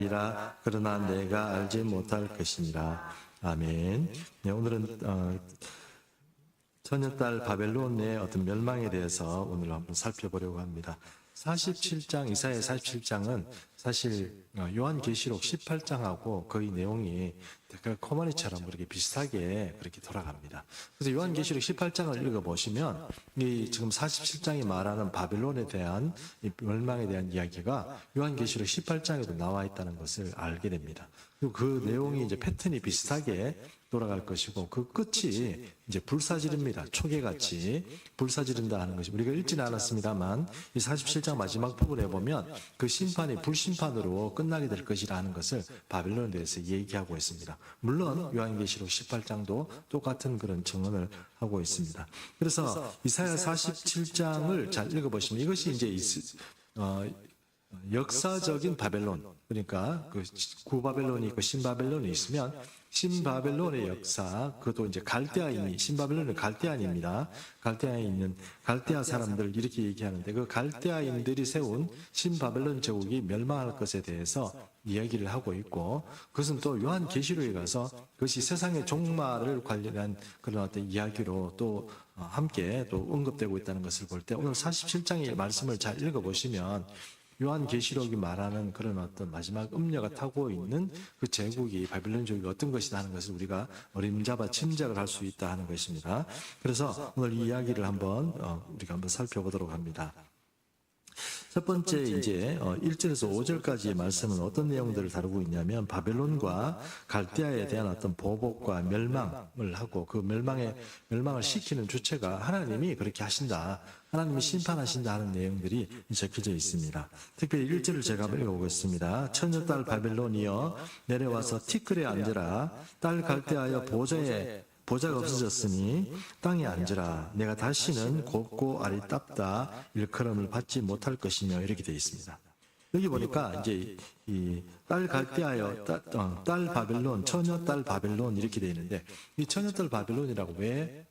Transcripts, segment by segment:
이라 그러나 내가 알지 못할 것이니라. 아멘. 네, 오늘은 처녀딸 바벨론의 어떤 멸망에 대해서 오늘 한번 살펴보려고 합니다. 47장, 이사야 47장은 사실 요한계시록 18장하고 거의 내용이 코마니처럼 그렇게 비슷하게 그렇게 돌아갑니다. 그래서 요한계시록 18장을 읽어보시면 이 지금 47장이 말하는 바벨론에 대한 이 멸망에 대한 이야기가 요한계시록 18장에도 나와 있다는 것을 알게 됩니다. 그리고 그 내용이 이제 패턴이 비슷하게 돌아갈 것이고 그 끝이 이제 불사지릅니다. 초계같이 불사지른다 하는 것이 우리가 읽지는 않았습니다만 이 47장 마지막 부분에 보면 그 심판이 불심판으로 끝나게 될 것이라는 것을 바벨론에 대해서 얘기하고 있습니다. 물론 요한계시록 18장도 똑같은 그런 증언을 하고 있습니다. 그래서 이사야 47장을 잘 읽어보시면 이것이 이제 역사적인 바벨론, 그러니까 그 구바벨론이 있고 신바벨론이 있으면 신바벨론의 역사, 그것도 이제 갈대아인이, 신바벨론은 갈대아인입니다. 갈대아에 있는 갈대아 사람들 이렇게 얘기하는데 그 갈대아인들이 세운 신바벨론 제국이 멸망할 것에 대해서 이야기를 하고 있고 그것은 또 요한계시록에 가서 그것이 세상의 종말을 관련한 그런 어떤 이야기로 또 함께 또 언급되고 있다는 것을 볼 때 오늘 47장의 말씀을 잘 읽어보시면 요한계시록이 말하는 그런 어떤 마지막 음녀가 타고 있는 그 제국이 바벨론 제국이 어떤 것이다 하는 것을 우리가 어림잡아 짐작을 할 수 있다 하는 것입니다. 그래서 오늘 이 이야기를 우리가 한번 살펴보도록 합니다. 첫 번째 이제 1절에서 5절까지의 말씀은 어떤 내용들을 다루고 있냐면 바벨론과 갈대아에 대한 어떤 보복과 멸망을 하고 그 멸망을 시키는 주체가 하나님이 그렇게 하신다. 하나님이 심판하신다 하는 내용들이 적혀져 있습니다. 특별히 1절을 제가 한번 읽어보겠습니다. 처녀딸 바벨론이여 내려와서 티끌에 앉으라. 딸 갈대아여 보좌가 없어졌으니 땅에 앉으라. 내가 다시는 곱고 아리답다 일컬음을 받지 못할 것이며 이렇게 되어 있습니다. 여기 보니까 이제 이 딸 갈대아여 딸 바벨론, 처녀딸 바벨론 이렇게 되어 있는데 이 처녀딸 바벨론이라고 왜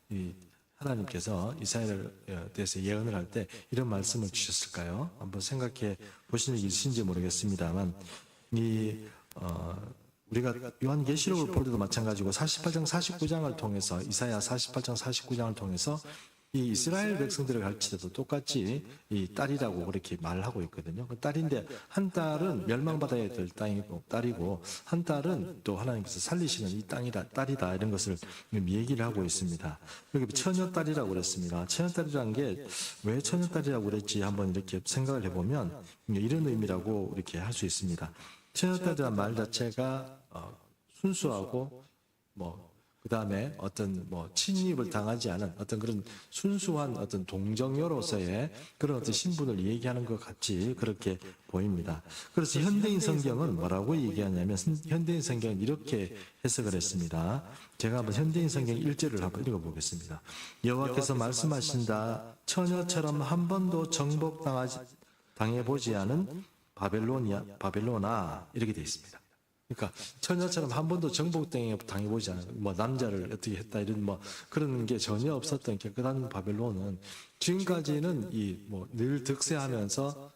하나님께서 이스라엘에 대해서 예언을 할 때 이런 말씀을 주셨을까요? 한번 생각해 보신 적 있으신지 모르겠습니다만 우리가 요한계시록을 볼 때도 마찬가지고 48장 49장을 통해서 이사야 48장 49장을 통해서 이 이스라엘 백성들을 가르칠 때도 똑같이 이 딸이라고 그렇게 말하고 있거든요. 그 딸인데 한 딸은 멸망받아야 될 딸이고 한 딸은 또 하나님께서 살리시는 이 딸이다 이런 것을 얘기를 하고 있습니다. 여기 처녀딸이라고 그랬습니다. 처녀딸이라는 게 왜 처녀딸이라고 그랬지 한번 이렇게 생각을 해보면 이런 의미라고 이렇게 할 수 있습니다. 처녀딸이라는 말 자체가 순수하고 그 다음에 어떤 침입을 당하지 않은 어떤 그런 순수한 어떤 동정녀로서의 그런 어떤 신분을 얘기하는 것 같이 그렇게 보입니다. 그래서 현대인 성경은 뭐라고 얘기하냐면 현대인 성경은 이렇게 해석을 했습니다. 제가 한번 현대인 성경 1절을 한번 읽어보겠습니다. 여호와께서 말씀하신다. 처녀처럼 한 번도 당해보지 않은 바벨론아 이렇게 되어 있습니다. 그러니까 처녀처럼 한 번도 정복당해보지 않은 남자를 어떻게 했다 이런 그런 게 전혀 없었던 깨끗한 바벨론은 지금까지는 늘 득세하면서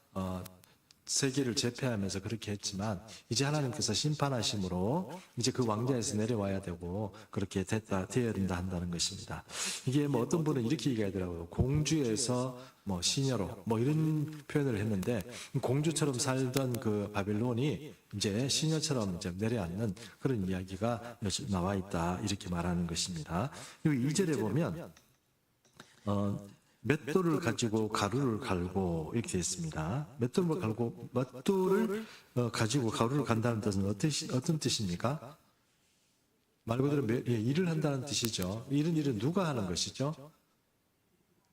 세계를 제패하면서 그렇게 했지만 이제 하나님께서 심판하심으로 이제 그 왕좌에서 내려와야 되고 그렇게 되어야 된다 한다는 것입니다. 이게 어떤 분은 이렇게 얘기하더라고요. 공주에서 시녀로 이런 표현을 했는데 공주처럼 살던 그 바벨론이 이제 시녀처럼 이제 내려앉는 그런 이야기가 나와 있다 이렇게 말하는 것입니다. 여기 2절에 보면 맷돌을 가지고 가루를 갈고 이렇게 되어 있습니다. 맷돌을 가지고 가루를 간다는 뜻은 어떤 뜻입니까? 말 그대로 일을 한다는 뜻이죠. 일은 누가 하는 것이죠?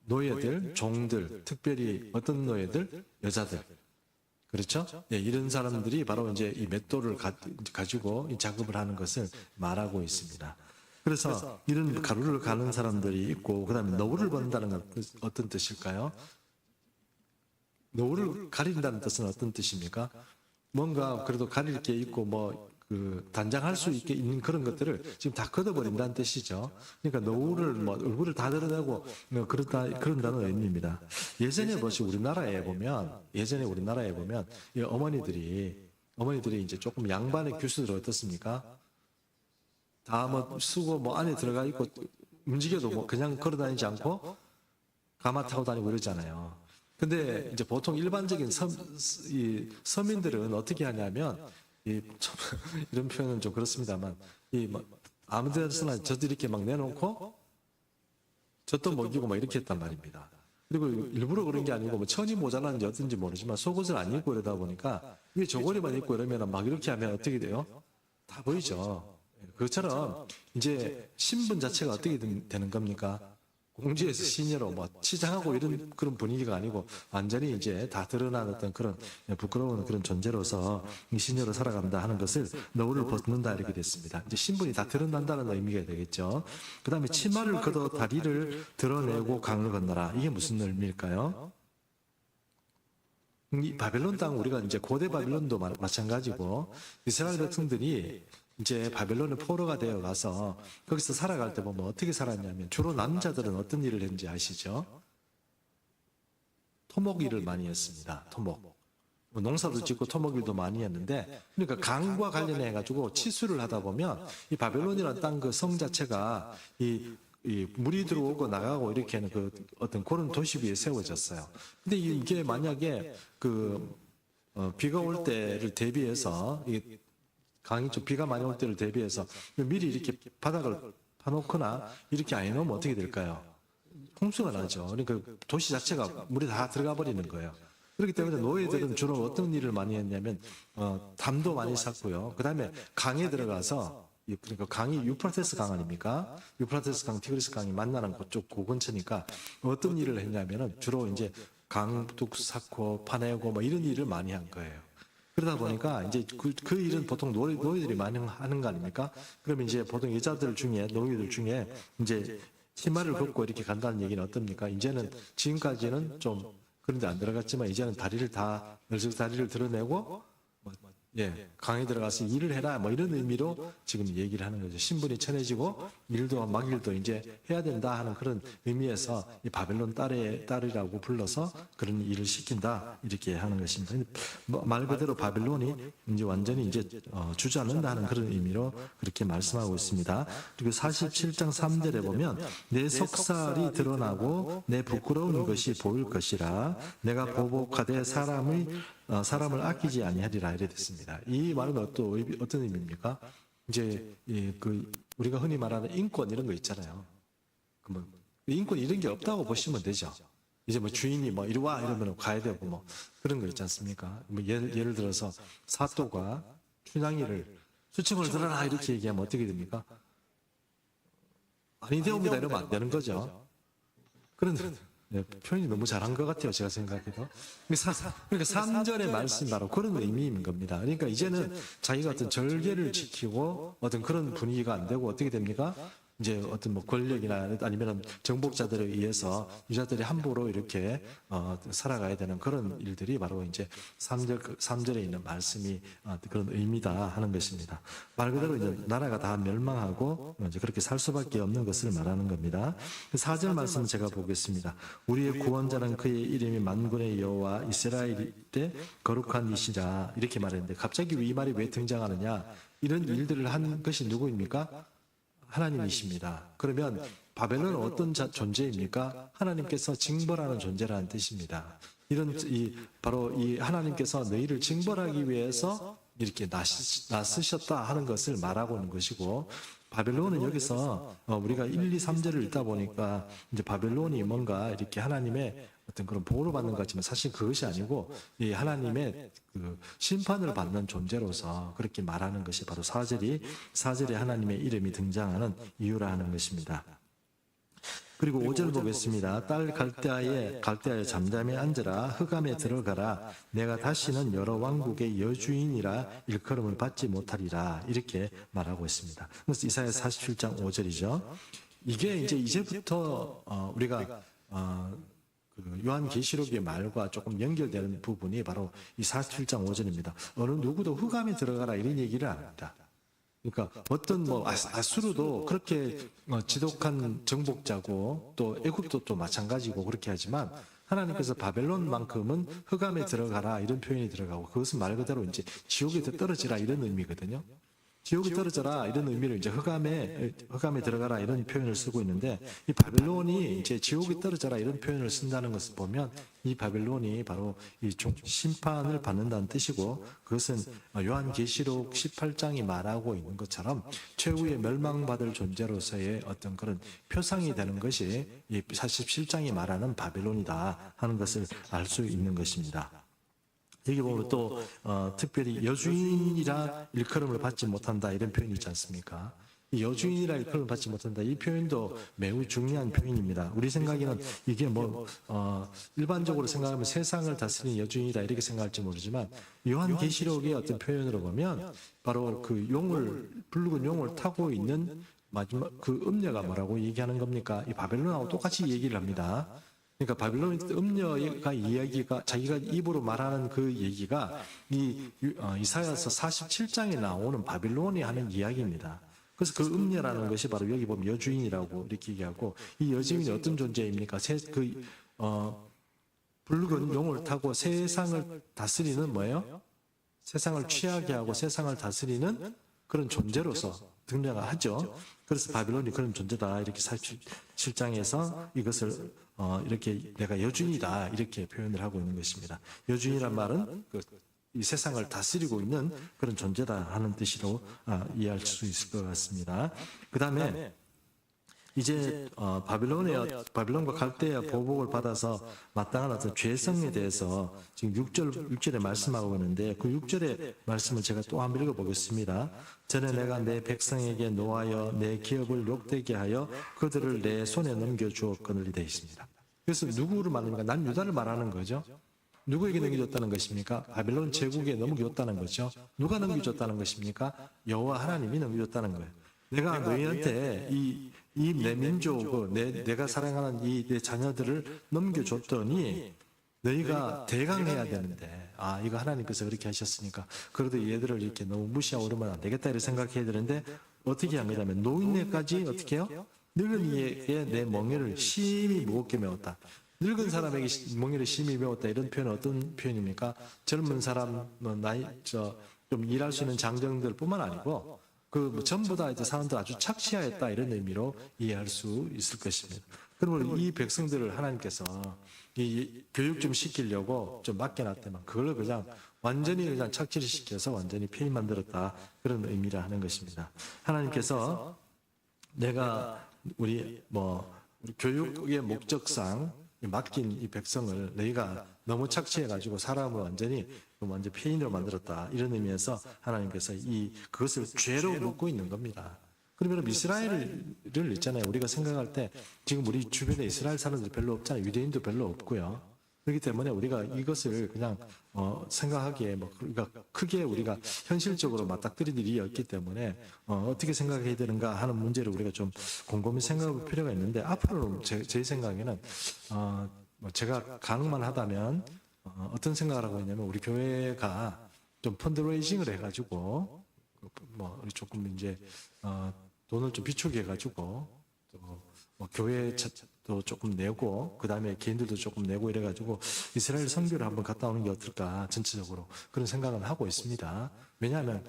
노예들, 종들, 특별히 어떤 노예들? 여자들. 그렇죠? 이런 사람들이 바로 이제 이 맷돌을 가지고 이 작업을 하는 것을 말하고 있습니다. 그래서 이런 가루를 가는 사람들이 있고 그다음에 노를 번다는 건 어떤 뜻일까요? 노를 가린다는 뜻은 어떤 뜻입니까? 뭔가 그래도 가릴 게 있고 단장할 수 있게 있는 그런 것들을 지금 다 걷어버린다는 뜻이죠. 그러니까 노후를 얼굴을 다 드러내고 그런다는 의미입니다. 예전에 우리나라에 보면 이 어머니들이 어머니들이 이제 조금 양반의 교수들 어떻습니까? 다 뭐 쓰고 뭐 안에 들어가 있고 움직여도 뭐 그냥 걸어 다니지 않고 가마 타고 다니고 이러잖아요. 근데 이제 보통 일반적인 서민들은 어떻게 하냐면 이런 표현은 좀 그렇습니다만 뭐 아무 데서나 저도 이렇게 막 내놓고 저도 먹이고 막 이렇게 했단 말입니다. 그리고 일부러 그런 게 아니고 뭐 천이 모자란지 어떤지 모르지만 속옷을 안 입고 이러다 보니까 이게 저고리만 입고 이러면 막 이렇게 하면 어떻게 돼요? 다 보이죠. 그것처럼 이제 신분 자체가 어떻게 되는 겁니까? 공주에서 시녀로 뭐 치장하고 이런 그런 분위기가 아니고 완전히 이제 다 드러난 어떤 그런 부끄러운 그런 존재로서 이 시녀로 살아간다 하는 것을 너울을 벗는다 이렇게 됐습니다. 이제 신분이 다 드러난다는 의미가 되겠죠. 그 다음에 치마를 걷어 다리를 드러내고 강을 건너라. 이게 무슨 의미일까요? 이 바벨론 땅 우리가 이제 고대 바벨론도 마찬가지고 이스라엘 백성들이 이제 바벨론의 포로가 되어 가서 거기서 살아갈 때 보면 어떻게 살았냐면 주로 남자들은 어떤 일을 했는지 아시죠? 토목 일을 많이 했습니다. 토목. 뭐 농사도 짓고 토목 일도 많이 했는데 그러니까 강과 관련해 가지고 치수를 하다 보면 이 바벨론이라는 땅 그 성 자체가 이 물이 들어오고 나가고 이렇게 하는 그 어떤 그런 도시 위에 세워졌어요. 근데 이게 만약에 비가 올 때를 대비해서 강이 좀 비가 많이 올 때를 대비해서 미리 이렇게 바닥을 파놓거나 이렇게 안 해놓으면 어떻게 될까요? 홍수가 나죠. 그러니까 도시 자체가 물이 다 들어가 버리는 거예요. 그렇기 때문에 노예들은 주로 어떤 일을 많이 했냐면 담도 많이 샀고요. 그 다음에 강에 들어가서 그러니까 강이 유프라테스 강 아닙니까? 유프라테스 강, 티그리스 강이 만나는 그쪽 그 근처니까 어떤 일을 했냐면은 주로 이제 강둑 쌓고 파내고 뭐 이런 일을 많이 한 거예요. 그러다 보니까 이제 그 일은 보통 노예들이 많이 하는 거 아닙니까? 그러면 이제 보통 여자들 중에 노예들 중에 이제 치마를 걷고 이렇게 간다는 얘기는 어떻습니까? 이제는 지금까지는 좀 그런데 안 들어갔지만 이제는 다리를 드러내고 강에 들어가서 일을 해라 뭐 이런 의미로 지금 얘기를 하는 거죠. 신분이 천해지고 일도 막일도 이제 해야 된다 하는 그런 의미에서 이 바벨론 딸이라고 불러서 그런 일을 시킨다 이렇게 하는 것입니다. 말 그대로 바벨론이 이제 완전히 이제 주저앉는다 하는 그런 의미로 그렇게 말씀하고 있습니다. 그리고 47장 3절에 보면 내 속살이 드러나고 내 부끄러운 것이 보일 것이라 내가 보복하되 사람을 아끼지 아니하리라 이래 됐습니다. 이 말은 어떤 의미입니까? 이제 우리가 흔히 말하는 인권 이런 거 있잖아요. 인권 이런 게 없다고 보시면 되죠. 이제 뭐 주인이 뭐 이리 와 이러면 가야 되고 뭐 그런 거 있지 않습니까? 뭐 예를 들어서 사또가 춘향이를 수침을 들어라 이렇게 얘기하면 어떻게 됩니까? 아니 되옵니다 이러면 안 되는 거죠. 그런데 표현이 너무 잘한 것 같아요. 제가 생각해도. 그러니까 3절의 말씀이 바로 그런 의미인 겁니다. 그러니까 이제는 자기가 어떤 절개를 지키고 어떤 그런 분위기가 안 되고 어떻게 됩니까? 이제 어떤 뭐 권력이나 아니면 정복자들에 의해서 유자들이 함부로 이렇게 살아가야 되는 그런 일들이 바로 이제 3절에 있는 말씀이 그런 의미다 하는 것입니다. 말 그대로 이제 나라가 다 멸망하고 이제 그렇게 살 수밖에 없는 것을 말하는 겁니다. 4절 말씀 제가 보겠습니다. 우리의 구원자는 그의 이름이 만군의 여호와 이스라엘의 거룩한 이시라 이렇게 말했는데 갑자기 이 말이 왜 등장하느냐? 이런 일들을 한 것이 누구입니까? 하나님이십니다. 그러면 바벨론은 어떤 존재입니까? 하나님께서 징벌하는 존재라는 뜻입니다. 바로 이 하나님께서 너희를 징벌하기 위해서 이렇게 나쓰셨다 하는 것을 말하고 있는 것이고, 바벨론은 여기서 우리가 1, 2, 3절을 읽다 보니까 이제 바벨론이 뭔가 이렇게 하나님의 어떤 그런 보호를 받는 것 같지만 사실 그것이 아니고 이 하나님의 그 심판을 받는 존재로서 그렇게 말하는 것이 바로 4절에 하나님의 이름이 등장하는 이유라 하는 것입니다. 그리고 5절 보겠습니다. 딸 갈대아에 잠잠히 앉으라. 흑암에 들어가라. 내가 다시는 여러 왕국의 여주인이라 일컬음을 받지 못하리라. 이렇게 말하고 있습니다. 그래서 이사야 47장 5절이죠. 이게 이제부터 우리가 요한계시록의 말과 조금 연결되는 부분이 바로 이 47장 5절입니다. 어느 누구도 흑암에 들어가라 이런 얘기를 안 합니다. 그러니까 어떤 아수르도 그렇게 지독한 정복자고 또 애굽도 또 마찬가지고 그렇게 하지만 하나님께서 바벨론만큼은 흑암에 들어가라 이런 표현이 들어가고 그것은 말 그대로 이제 지옥에 떨어지라 이런 의미거든요. 지옥에 떨어져라 이런 의미로 이제 흑암에 들어가라 이런 표현을 쓰고 있는데 이 바벨론이 이제 지옥에 떨어져라 이런 표현을 쓴다는 것을 보면 이 바벨론이 바로 이 심판을 받는다는 뜻이고 그것은 요한계시록 18장이 말하고 있는 것처럼 최후의 멸망받을 존재로서의 어떤 그런 표상이 되는 것이 이 47장이 말하는 바벨론이다 하는 것을 알 수 있는 것입니다. 여기 보면 또 특별히 여주인이라 일컬음을 받지 못한다 이런 표현이 있지 않습니까? 이 여주인이라 일컬음을 받지 못한다 이 표현도 매우 중요한 표현입니다. 우리 생각에는 이게 일반적으로 생각하면 세상을 다스리는 여주인이다 이렇게 생각할지 모르지만 요한계시록의 어떤 표현으로 보면 바로 그 붉은 용을 타고 있는 마지막 그 음녀가 뭐라고 얘기하는 겁니까? 이 바벨론하고 똑같이 얘기를 합니다. 그러니까 바벨론 음녀가 이야기가 자기가 입으로 말하는 그 얘기가 이 이사야서 47장에 나오는 바벨론이 하는 이야기입니다. 그래서 그 음녀라는 것이 바로 여기 보면 여주인이라고 이렇게 얘기하고 이 여주인이 어떤 존재입니까? 붉은 용을 타고 세상을 다스리는 뭐예요? 세상을 취하게 하고 세상을 다스리는 그런 존재로서 등장을 하죠. 그래서 바벨론이 그런 존재다 이렇게 47장에서 이것을 이렇게 내가 여주인이다 이렇게 표현을 하고 있는 것입니다. 여주인이란 말은 이 세상을 다스리고 있는 그런 존재다 하는 뜻으로 이해할 수 있을 것 같습니다. 그 다음에 이제 바벨론과 갈대아 보복을 받아서 마땅한 어떤 죄성에 대해서 지금 6절에 말씀하고 있는데 그 6절의 말씀을 제가 또 한번 읽어보겠습니다. 전에 내가 내 백성에게 노하여 내 기업을 욕되게 하여 그들을 내 손에 넘겨주었거늘 되어 있습니다. 그래서 누구를 말합니까? 난 유다를 말하는 거죠. 누구에게 넘겨줬다는 것입니까? 바벨론 제국에 넘겨줬다는 거죠. 누가 넘겨줬다는 것입니까? 여호와 하나님이 넘겨줬다는 거예요. 내가 너희한테 내 민족, 내가 사랑하는 이 내 자녀들을 넘겨줬더니 너희가 대강해야 되는데 이거 하나님께서 그렇게 하셨으니까 그래도 얘들을 이렇게 너무 무시하고 그러면 안 되겠다 이렇게 생각해야 되는데 어떻게 한 거냐면 노인네까지 어떻게 해요? 늙은 이에게 내 멍에를 심히 무겁게 메웠다. 늙은 사람에게 멍에를 심히 메웠다 이런 표현은 어떤 표현입니까? 젊은 사람 좀 일할 수 있는 장정들 뿐만 아니고 전부 다 이제 사람들 아주 착취하였다 이런 의미로 이해할 수 있을 것입니다. 그러면 이 백성들을 하나님께서 이 교육 좀 시키려고 좀 맡겨놨더만 그걸로 그냥 완전히 그냥 착취를 시켜서 완전히 폐위 만들었다 그런 의미를 하는 것입니다. 하나님께서 내가 우리 교육의 목적상 맡긴 이 백성을 너희가 너무 착취해가지고 사람을 완전 폐인으로 만들었다 이런 의미에서 하나님께서 그것을 죄로 묻고 있는 겁니다. 그러면 이스라엘을 있잖아요. 우리가 생각할 때 지금 우리 주변에 이스라엘 사람들 별로 없잖아요. 유대인도 별로 없고요. 그렇기 때문에 우리가 이것을 그냥 생각하기에 우리가 크게 우리가 현실적으로 맞닥뜨릴 일이 없기 때문에 어떻게 생각해야 되는가 하는 문제를 우리가 좀 곰곰이 생각할 필요가 있는데 앞으로 제 생각에는 제가 가능만 하다면 어떤 생각을 하고 있냐면 우리 교회가 좀 펀드레이징을 해가지고 우리 조금 이제 돈을 좀 비축해 가지고 교회도 조금 내고 그 다음에 개인들도 조금 내고 이래가지고 이스라엘 선교를 한번 갔다 오는 게 어떨까 전체적으로 그런 생각은 하고 있습니다. 왜냐하면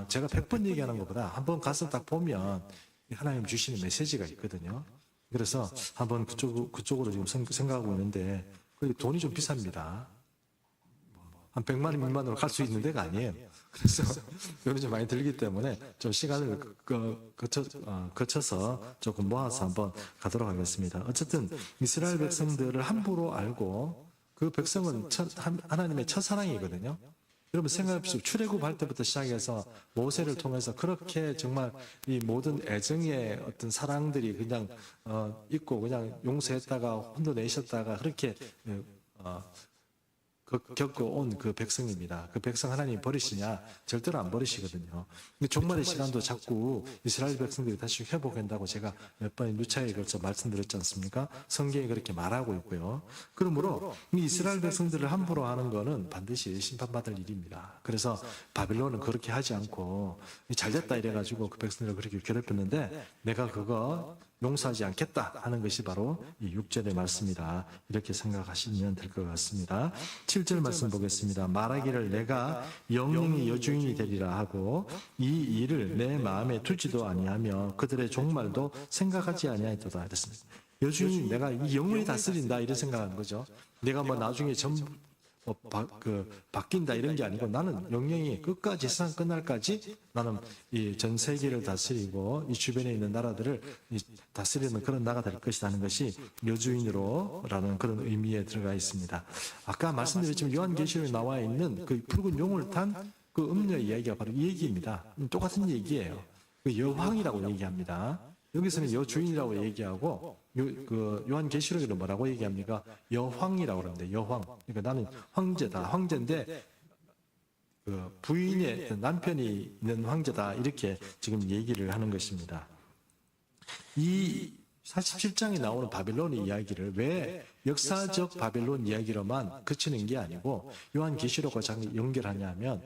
제가 100번 얘기하는 것보다 한번 가서 딱 보면 하나님 주시는 메시지가 있거든요. 그래서 한번 그쪽으로 지금 생각하고 있는데 돈이 좀 비쌉니다. 한 100만 원 미만으로 갈 수 있는 데가 아니에요. 그래서 돈이 좀 많이 들기 때문에 좀 시간을 거쳐서 조금 모아서 한번 가도록 하겠습니다. 어쨌든 이스라엘 백성들을 함부로 알고 그 백성은 하나님의 첫사랑이거든요. 여러분 생각해보십시오. 출애굽할 때부터 시작해서 모세를 통해서 그렇게 정말 이 모든 애정의 어떤 사랑들이 그냥 있고 그냥 용서했다가 혼돈내셨다가 그렇게 겪어온 그 백성입니다. 그 백성 하나님 버리시냐? 절대로 안 버리시거든요. 근데 종말의 시간도 자꾸 이스라엘 백성들이 다시 회복한다고 제가 몇 번 누차에 걸쳐 말씀드렸지 않습니까? 성경이 그렇게 말하고 있고요. 그러므로 이 이스라엘 백성들을 함부로 하는 거는 반드시 심판받을 일입니다. 그래서 바빌론은 그렇게 하지 않고 잘됐다 이래가지고 그 백성들을 그렇게 괴롭혔는데 내가 그거 용서하지 않겠다 하는 것이 바로 이 6절의 말씀이다. 이렇게 생각하시면 될 것 같습니다. 7절 말씀 보겠습니다. 말하기를 내가 영영이 여주인이 되리라 하고 이 일을 내 마음에 두지도 아니하며 그들의 종말도 생각하지 아니하였도다 이랬습니다. 여주인이 내가 이 영원히 다스린다 이런 생각하는 거죠. 내가 뭐 나중에 전부 바뀐다 이런 게 아니고 나는 영영이 끝까지 세상 끝날까지 나는 이 전 세계를 다스리고 이 주변에 있는 나라들을 다스리는 그런 나라가 될 것이다 하는 것이 여주인으로라는 그런 의미에 들어가 있습니다. 아까 말씀드렸지만 요한계시록에 나와 있는 그 붉은 용을 탄 그 음녀 이야기가 바로 이 얘기입니다. 똑같은 얘기예요. 그 여왕이라고 얘기합니다. 여기서는 여주인이라고 얘기하고 그 요한계시록에도 뭐라고 얘기합니까? 여황이라고 그러는데 여황. 그러니까 나는 황제다. 황제인데 그 부인의 남편이 있는 황제다. 이렇게 지금 얘기를 하는 것입니다. 이 47장에 나오는 바벨론의 이야기를 왜 역사적 바벨론 이야기로만 그치는 게 아니고 요한계시록과 연결하냐면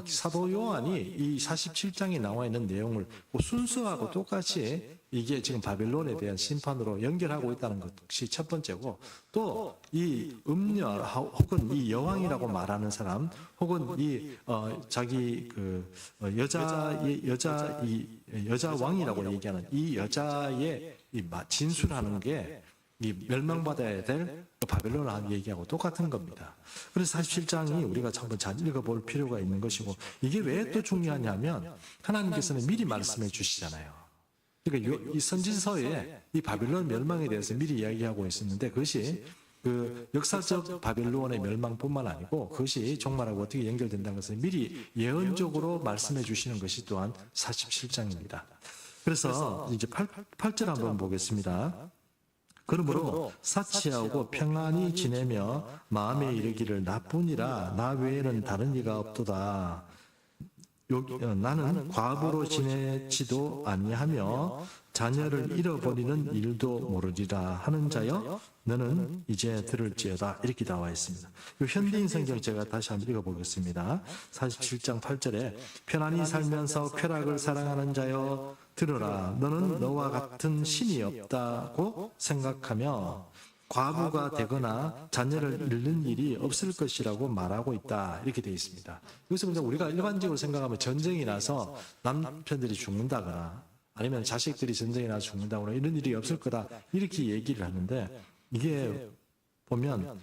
사도 요한이 이 47장에 나와 있는 내용을 순서하고 똑같이 이게 지금 바벨론에 대한 심판으로 연결하고 있다는 것이 첫 번째고 또 이 음녀 혹은 이 여왕이라고 말하는 사람 혹은 이 자기 그 여자 왕이라고 얘기하는 이 여자의 이 진술하는 게 이 멸망받아야 될 바벨론을 얘기하고 똑같은 겁니다. 그래서 47장이 우리가 한번 잘 읽어볼 필요가 있는 것이고 이게 왜 또 중요하냐면 하나님께서는 미리 말씀해 주시잖아요. 그러니까 이 선지서에 이 바벨론 멸망에 대해서 미리 이야기하고 있었는데 그것이 그 역사적 바벨론의 멸망뿐만 아니고 그것이 종말하고 어떻게 연결된다는 것을 미리 예언적으로 말씀해 주시는 것이 또한 47장입니다. 그래서 이제 8절 한번 보겠습니다. 그러므로 사치하고 평안히 지내며 마음에 이르기를 나뿐이라 나 외에는 다른 이가 없도다. 나는 과부로 지내지도 아니하며 자녀를 잃어버리는 일도 모르리라 하는 자여 너는 이제 들을지어다. 이렇게 나와 있습니다. 현대인 성경 제가 다시 한번 읽어보겠습니다. 47장 8절에 편안히 살면서 쾌락을 사랑하는 자여 들으라. 너는 너와 같은 신이 없다고 생각하며 과부가 되거나 자녀를 잃는 일이 없을 것이라고 말하고 있다. 이렇게 되어 있습니다. 여기서 우리가 일반적으로 생각하면 전쟁이 나서 남편들이 죽는다거나 아니면 자식들이 전쟁이 나서 죽는다거나 이런 일이 없을 거다. 이렇게 얘기를 하는데 이게 보면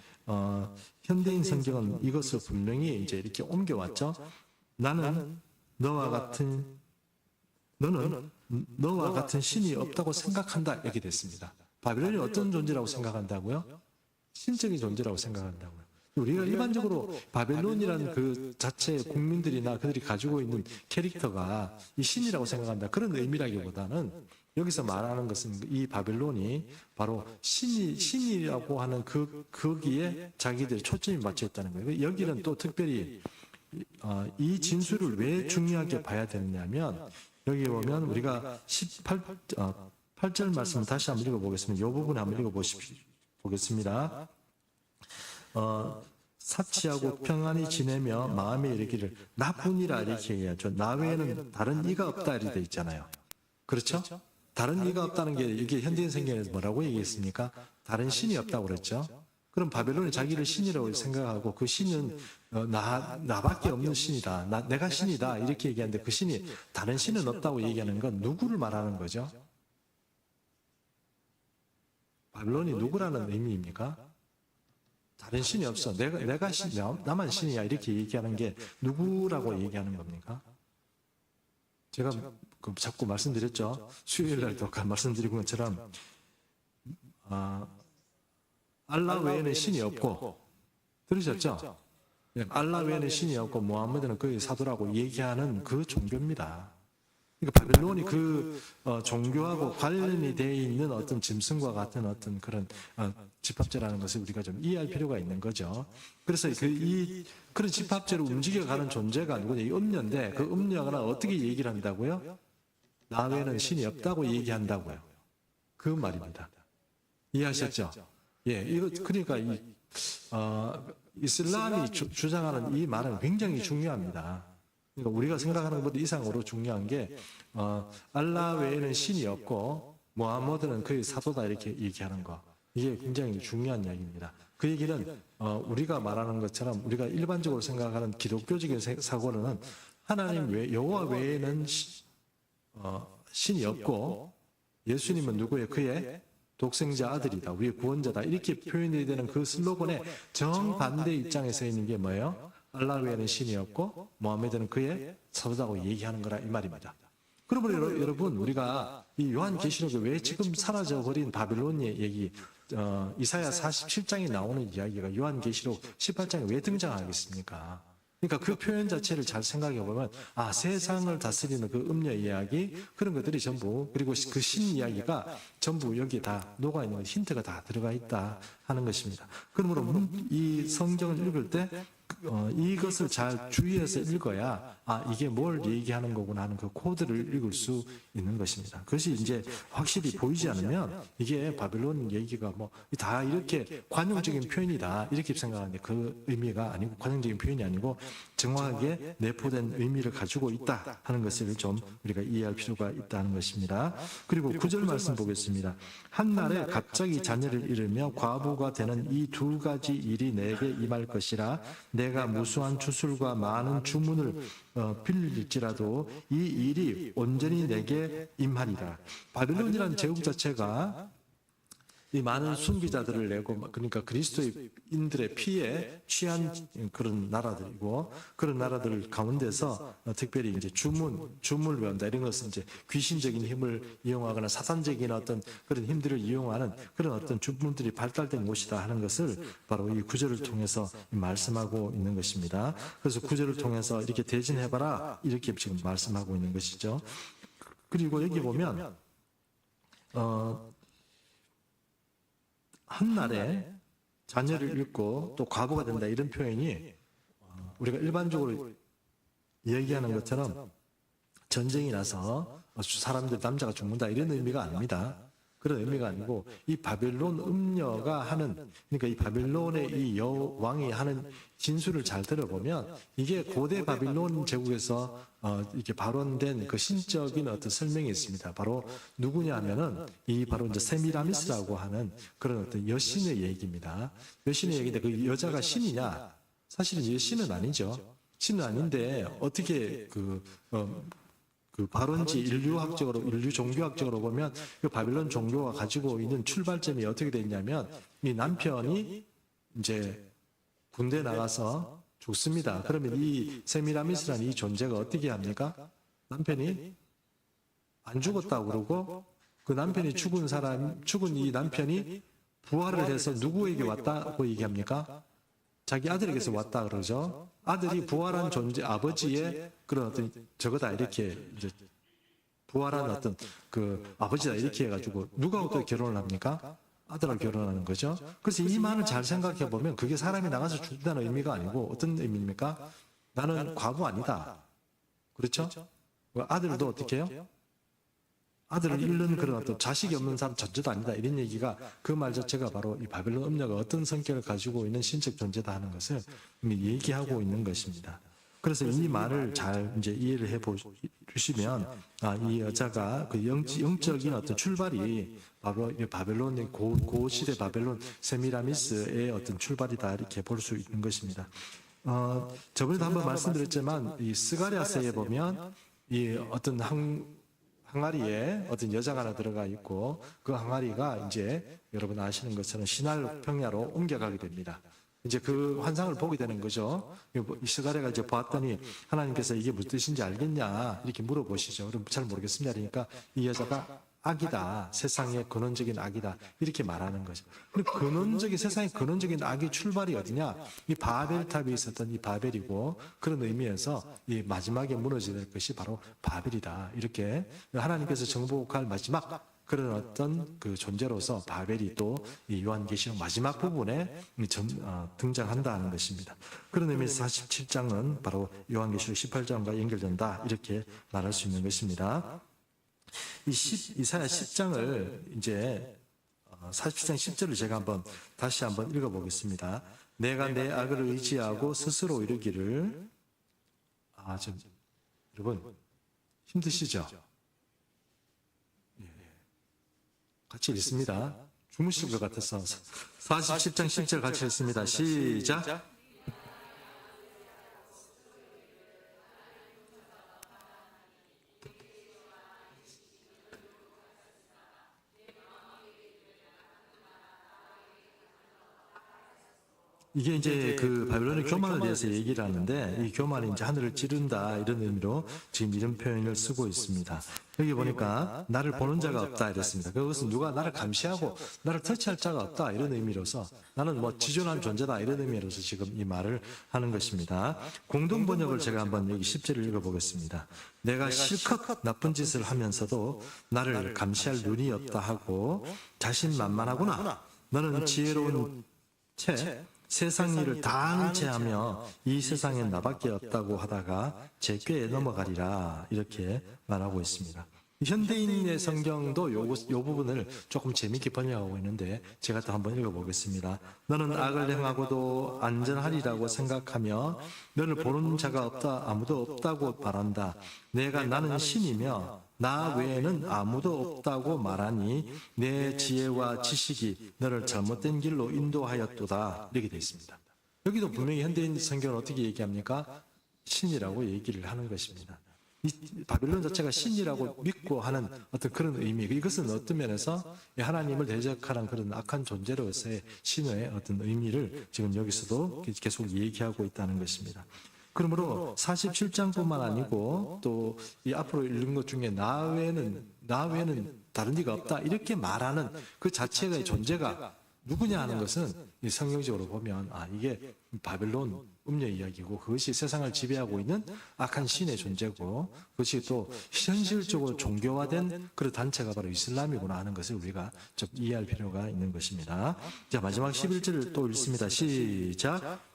현대인 성경은 이것을 분명히 이제 이렇게 옮겨왔죠. 너는 너와 같은 신이 없다고 생각한다. 이렇게 됐습니다. 바벨론이 어떤 존재라고 생각한다고요? 신적인 존재라고 생각한다고요. 우리가 일반적으로 바벨론이라는 그 자체의 국민들이나 그들이 가지고 있는 캐릭터가 이 신이라고 생각한다. 그런 의미라기보다는 여기서 말하는 것은 이 바벨론이 바로 신이라고 하는 거기에 자기들의 초점이 맞춰 있다는 거예요. 여기는 또 특별히 이 진술을 왜 중요하게 봐야 되느냐면 여기 보면 우리가 8절 말씀 다시 한번 읽어보겠습니다. 이 부분 한번 읽어보겠습니다. 사치하고 평안히 지내며 마음에 이르기를 나뿐이라 이렇게 얘기하죠. 나 외에는 다른 이가 없다 이렇게 되어 있잖아요. 그렇죠? 다른 이가 없다는 게 이게 현대인 성경에서 뭐라고 얘기했습니까? 다른 신이 없다고 그랬죠. 그럼 바벨론이 자기를 신이라고 생각하고 그 신은 나밖에 없는 신이다. 내가 신이다. 이렇게 얘기하는데 그 신이 다른 신은 없다고 얘기하는 건 누구를 말하는 거죠? 바벨론이 누구라는 의미입니까? 다른 신이 없어. 내가 신, 나만 신이야. 이렇게 얘기하는 게 누구라고 얘기하는 겁니까? 제가 자꾸 말씀드렸죠. 수요일 날도 말씀드리고 것처럼 알라 외에는 신이 없고 들으셨죠? 알라 외에는 신이 없고 무함마드는 그의 사도라고 얘기하는 그 종교입니다. 그러니까 바벨론이 그 종교하고 관련이 되어 있는 어떤 짐승과 같은 어떤 그런 집합제라는 것을 우리가 좀 이해할 필요가 있는 거죠. 그래서 그런 집합제로 움직여가는 존재가 아니고 이 음녀인데 그 음녀가 어떻게 얘기를 한다고요? 나 외에는 신이 없다고 얘기한다고요. 그 말입니다. 이해하셨죠? 예, 이거 그러니까 이슬람이 주장하는 이 말은 굉장히 중요합니다. 그러니까 우리가 생각하는 것보다 이상으로 중요한 게 알라 외에는 신이 없고 무하모드는 그의 사도다 이렇게 얘기하는 거. 이게 굉장히 중요한 이야기입니다. 그 얘기는 우리가 말하는 것처럼 우리가 일반적으로 생각하는 기독교적인 사고로는 하나님 여호와 외에는 신이 없고 예수님은 누구예요? 그의 독생자 아들이다. 우리의 구원자다. 이렇게 표현해야 되는 그 슬로건의 정반대 입장에 서 있는 게 뭐예요? 알라 외에는 신이 없고 무하메드는 그의 사도다고 얘기하는 거라 이 말입니다. 그러므로 여러분 우리가 이 요한계시록에 왜 지금 사라져버린 바빌론의 얘기 이사야 47장에 나오는 이야기가 요한계시록 18장에 왜 등장하겠습니까? 그러니까 그 표현 자체를 잘 생각해 보면 세상을 다스리는 그 음녀 이야기 그런 것들이 전부 그리고 그 신 이야기가 전부 여기에 다 녹아있는 힌트가 다 들어가 있다 하는 것입니다. 그러므로 이 성경을 읽을 때 이것을 잘 주의해서 읽어야 이게 뭘 얘기하는 거구나 하는 그 코드를 읽을 수 있는 것입니다. 그것이 이제 확실히 보이지 않으면 이게 바빌론 얘기가 뭐 다 이렇게 관용적인 표현이다 이렇게 생각하는데 그 의미가 아니고 관용적인 표현이 아니고 정확하게 내포된 의미를 가지고 있다 하는 것을 좀 우리가 이해할 필요가 있다는 것입니다. 그리고 9절 말씀 보겠습니다. 한날에 갑자기 자녀를 잃으며 과부가 되는 이 두 가지 일이 내게 임할 것이라 내가 무수한 주술과 많은 주문을 빌릴지라도 이 일이 온전히 내게 임하리라. 바빌론이라는 제국 자체가 이 많은 순비자들을 내고 그러니까 그리스도인들의 피에 취한 그런 나라들이고 그런 나라들 가운데서 특별히 이제 주문을 외운다 이런 것은 이제 귀신적인 힘을 이용하거나 사탄적인 어떤 그런 힘들을 이용하는 그런 어떤 주문들이 발달된 곳이다 하는 것을 바로 이 구절을 통해서 말씀하고 있는 것입니다. 그래서 구절을 통해서 이렇게 대진해봐라 이렇게 지금 말씀하고 있는 것이죠. 그리고 여기 보면 한날에 자녀를 잃고 또 과부가 된다 이런 표현이 우리가 일반적으로 얘기하는 것처럼 전쟁이 나서 사람들 남자가 죽는다 이런 의미가 아닙니다. 그런 의미가 아니고 이 바빌론 음녀가 하는 그러니까 이 바빌론의 이 여왕이 하는 진술을 잘 들어보면 이게 고대 바빌론 제국에서 이렇게 발원된 그 신적인 어떤 설명이 있습니다. 바로 누구냐 하면은 이 바로 이제 세미라미스라고 하는 그런 어떤 여신의 얘기입니다. 여신의 얘기인데 그 여자가 신이냐? 사실은 여신은 아니죠. 신은 아닌데 어떻게 그 발원지 인류 종교학적으로 보면 그 바빌론 종교가 가지고 있는 출발점이 어떻게 됐냐면 이 남편이 이제 군대 나가서 죽습니다. 그러면 이 세미라미스라는 이 존재가 어떻게 합니까? 남편이 안 죽었다고 그러고 그 남편이 죽은 이 남편이 부활을 해서 누구에게 왔다고 얘기합니까? 자기 아들에게서 왔다 그러죠. 아들이 부활한 존재, 아버지의 그런 어떤 저거다 이렇게 이제 부활한 어떤 그 아버지다 이렇게 해가지고 누가 어떻게 결혼을 합니까? 아들하고 결혼하는 거죠. 그래서 이 말을 잘 생각해 보면 그게 사람이 나가서 죽는다는 의미가 아니고 어떤 의미입니까? 나는 과부 아니다. 그렇죠? 아들도 어떻게 해요? 아들을 잃는 그런 어떤 자식이 없는 사람 전제도 아니다. 이런 얘기가 그 말 자체가 바로 이 바빌론 음녀가 어떤 성격을 가지고 있는 신적 존재다 하는 것을 이미 얘기하고 있는 것입니다. 그래서 이 말을 잘 이제 이해를 해 보시면 이 여자가 그 영적인 어떤 출발이 바로 바벨론의 고시대 바벨론 세미라미스의 어떤 출발이다 이렇게 볼 수 있는 것입니다. 저번에도 한번 말씀드렸지만 이 스가랴서에 보면 이 어떤 항아리에 어떤 여자가 하나 들어가 있고 그 항아리가 이제 여러분 아시는 것처럼 시날 평야로 옮겨가게 됩니다. 이제 그 환상을 보게 되는 거죠. 스가랴가 이제 보았더니 하나님께서 이게 무슨 뜻인지 알겠냐 이렇게 물어보시죠. 그럼 잘 모르겠습니다. 그러니까 이 여자가 악이다. 세상의 근원적인 악이다. 이렇게 말하는 거죠. 근원적인 세상의 근원적인 악의 출발이 어디냐? 이 바벨탑에 있었던 이 바벨이고 그런 의미에서 이 마지막에 무너져야 될 것이 바로 바벨이다. 이렇게 하나님께서 정복할 마지막 그런 어떤 그 존재로서 바벨이 또 이 요한계시록 마지막 부분에 등장한다는 것입니다. 그런 의미에서 47장은 바로 요한계시록 18장과 연결된다. 이렇게 말할 수 있는 것입니다. 이사야 10장을 이제 47장 10절을 제가 다시 한번 읽어보겠습니다. 내가 내 악을 의지하고 스스로 이르기를 여러분 힘드시죠? 같이 읽습니다. 주무실 것 같아서 47장 10절 같이 읽습니다. 시작. 이게 이제 그 바빌론의 교만에 대해서 얘기를 하는데, 이 교만이 이제 하늘을 찌른다 이런 의미로 지금 이런 표현을 쓰고 있습니다. 여기 보니까 나를 보는 자가 없다 이랬습니다. 그것은 누가 나를 감시하고 나를 터치할 자가 없다 이런 의미로서, 나는 뭐 지존한 존재다 이런 의미로서 지금 이 말을 하는 것입니다. 공동 번역을 제가 한번 여기 10절을 읽어보겠습니다. 내가 실컷 나쁜 짓을 하면서도 나를 감시할 눈이 없다 하고 자신만만하구나. 너는 지혜로운 채 세상 일을 다 아는 채 하며 이 세상엔 나밖에 없다고 하다가 제 꾀에 넘어가리라, 이렇게 말하고 있습니다. 현대인의 성경도 요 부분을 조금 재미있게 번역하고 있는데, 제가 또 한번 읽어보겠습니다. 너는 악을 행하고도 안전하리라고 생각하며 너를 보는 자가 없다, 아무도 없다고 말한다. 나는 신이며 나 외에는 아무도 없다고 말하니 내 지혜와 지식이 너를 잘못된 길로 인도하였도다, 이렇게 되어 있습니다. 여기도 분명히 현대인 성경은 어떻게 얘기합니까? 신이라고 얘기를 하는 것입니다. 이 바빌론 자체가 신이라고 믿고 하는 어떤 그런 의미, 이것은 어떤 면에서 하나님을 대적하는 그런 악한 존재로서의 신의 어떤 의미를 지금 여기서도 계속 얘기하고 있다는 것입니다. 그러므로 47장뿐만 아니고 또 이 앞으로 읽는 것 중에 나 외에는 다른 이가 없다 이렇게 말하는 그 자체의 존재가 누구냐 하는 것은 이 성경적으로 보면 이게 바벨론 음녀 이야기고, 그것이 세상을 지배하고 있는 악한 신의 존재고, 그것이 또 현실적으로 종교화된 그런 단체가 바로 이슬람이구나 하는 것을 우리가 좀 이해할 필요가 있는 것입니다. 자, 마지막 11절을 또 읽습니다. 시작.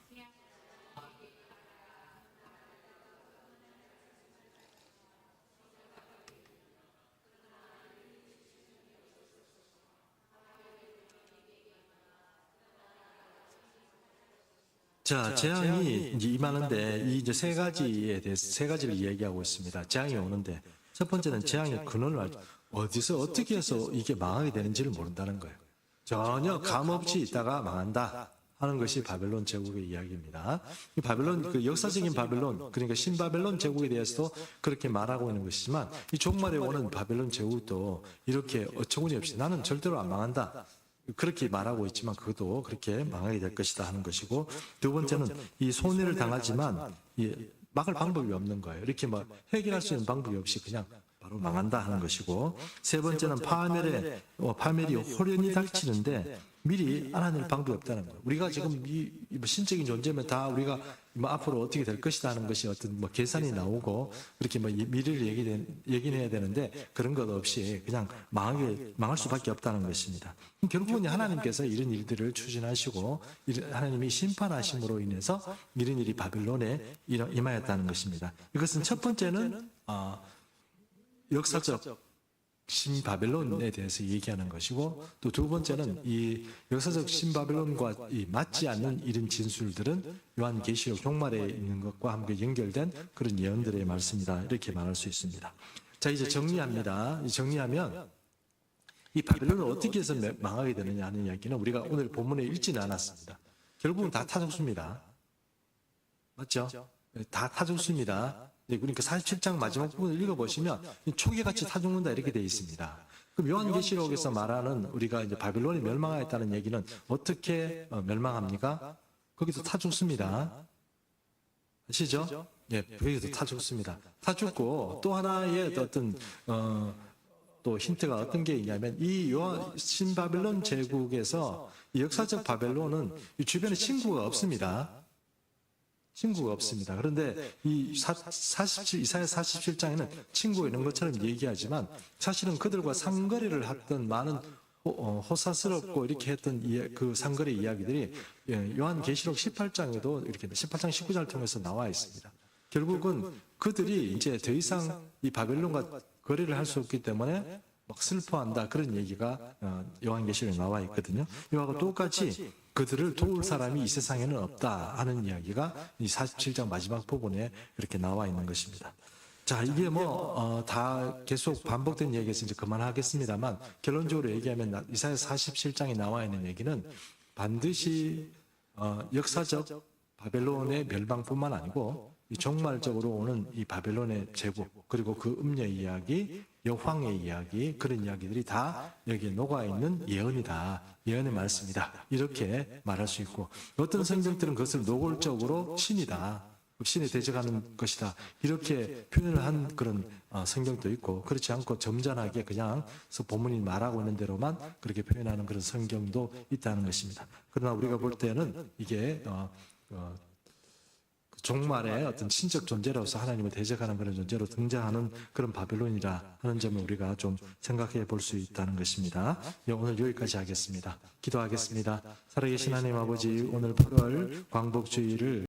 자, 재앙이 이제 임하는데, 이 이제 세 가지에 대해서 세 가지를 이야기하고 있습니다. 재앙이 오는데, 첫 번째는 재앙의 근원을 어디서 어떻게 해서 이게 망하게 되는지를 모른다는 거예요. 전혀 감 없이 있다가 망한다 하는 것이 바벨론 제국의 이야기입니다. 이 바벨론, 그 역사적인 바벨론, 그러니까 신바벨론 제국에 대해서도 그렇게 말하고 있는 것이지만, 이 종말에 오는 바벨론 제국도 이렇게 어처구니없이 나는 절대로 안 망한다, 그렇게 말하고 있지만 그것도 그렇게 망하게 될 것이다 하는 것이고, 두 번째는 이 손해를 당하지만 막을 방법이 없는 거예요. 이렇게 뭐 해결할 수 있는 방법이 없이 그냥 바로 망한다 하는 것이고, 세 번째는 파멸이 호련히 닥치는데 미리 알아낼 방법이 없다는 거예요. 우리가 지금 이 신적인 존재면 다 우리가 앞으로 어떻게 될 것이다 하는 것이 어떤 계산이 나오고 그렇게 미래를 얘기해야 되는데, 그런 것 없이 그냥 망할 수밖에 없다는 것입니다. 결국은 하나님께서 이런 일들을 추진하시고 하나님이 심판하심으로 인해서 이런 일이 바빌론에 임하였다는 것입니다. 이것은 첫 번째는 역사적 신바벨론에 대해서 얘기하는 것이고, 또 두 번째는 이 역사적 신바벨론과 맞지 않는 이런 진술들은 요한계시록 종말에 있는 것과 함께 연결된 그런 예언들의 말씀이다, 이렇게 말할 수 있습니다. 자, 이제 정리합니다. 정리하면 이 바벨론을 어떻게 해서 망하게 되느냐 하는 이야기는 우리가 오늘 본문에 읽지는 않았습니다. 결국은 다 타죽습니다. 맞죠? 다 타죽습니다. 그러니까 47장 마지막 부분을 읽어보시면 초계같이 타죽는다 이렇게 되어 있습니다. 그럼 요한계시록에서 말하는 우리가 이제 바빌론이 멸망하였다는 얘기는 어떻게 멸망합니까? 거기서 타죽습니다. 아시죠? 예, 거기서 타죽습니다. 타죽고 또 하나의 어떤 또 힌트가 어떤 게 있냐면, 이 신바벨론 제국에서 이 역사적 바벨론은 이 주변에 친구가 없습니다. 친구가 없습니다. 그런데 이사야 47장에는 친구가 있는 것처럼 얘기하지만, 사실은 그들과 상거래를 했던 많은 호사스럽고 이렇게 했던 그 상거래 이야기들이 요한계시록 18장에도 이렇게 18장 19장을 통해서 나와 있습니다. 결국은 그들이 이제 더 이상 이 바벨론과 거래를 할 수 없기 때문에 막 슬퍼한다, 그런 얘기가 요한계시록에 나와 있거든요. 이와 똑같이 그들을 도울 사람이 이 세상에는 없다 하는 이야기가 이 47장 마지막 부분에 이렇게 나와 있는 것입니다. 자, 이게 다 계속 반복된 얘기에서 이제 그만하겠습니다만, 결론적으로 얘기하면 이사야 47장에 나와 있는 얘기는 반드시 역사적 바벨론의 멸망뿐만 아니고 이 종말적으로 오는 이 바벨론의 제국, 그리고 그 음녀 이야기, 여황의 이야기, 그런 이야기들이 다 여기에 녹아 있는 예언이다. 예언의 말씀이다. 이렇게 말할 수 있고, 어떤 성경들은 그것을 노골적으로 신이다. 신이 대적하는 것이다. 이렇게 표현을 한 그런 성경도 있고, 그렇지 않고 점잖하게 그냥 본문이 말하고 있는 대로만 그렇게 표현하는 그런 성경도 있다는 것입니다. 그러나 우리가 볼 때는 이게 종말의 어떤 신적 존재로서 하나님을 대적하는 그런 존재로 등장하는 그런 바벨론이라 하는 점을 우리가 좀 생각해 볼 수 있다는 것입니다. 오늘 여기까지 하겠습니다. 기도하겠습니다. 살아계신 하나님 아버지, 오늘 8월 광복주의를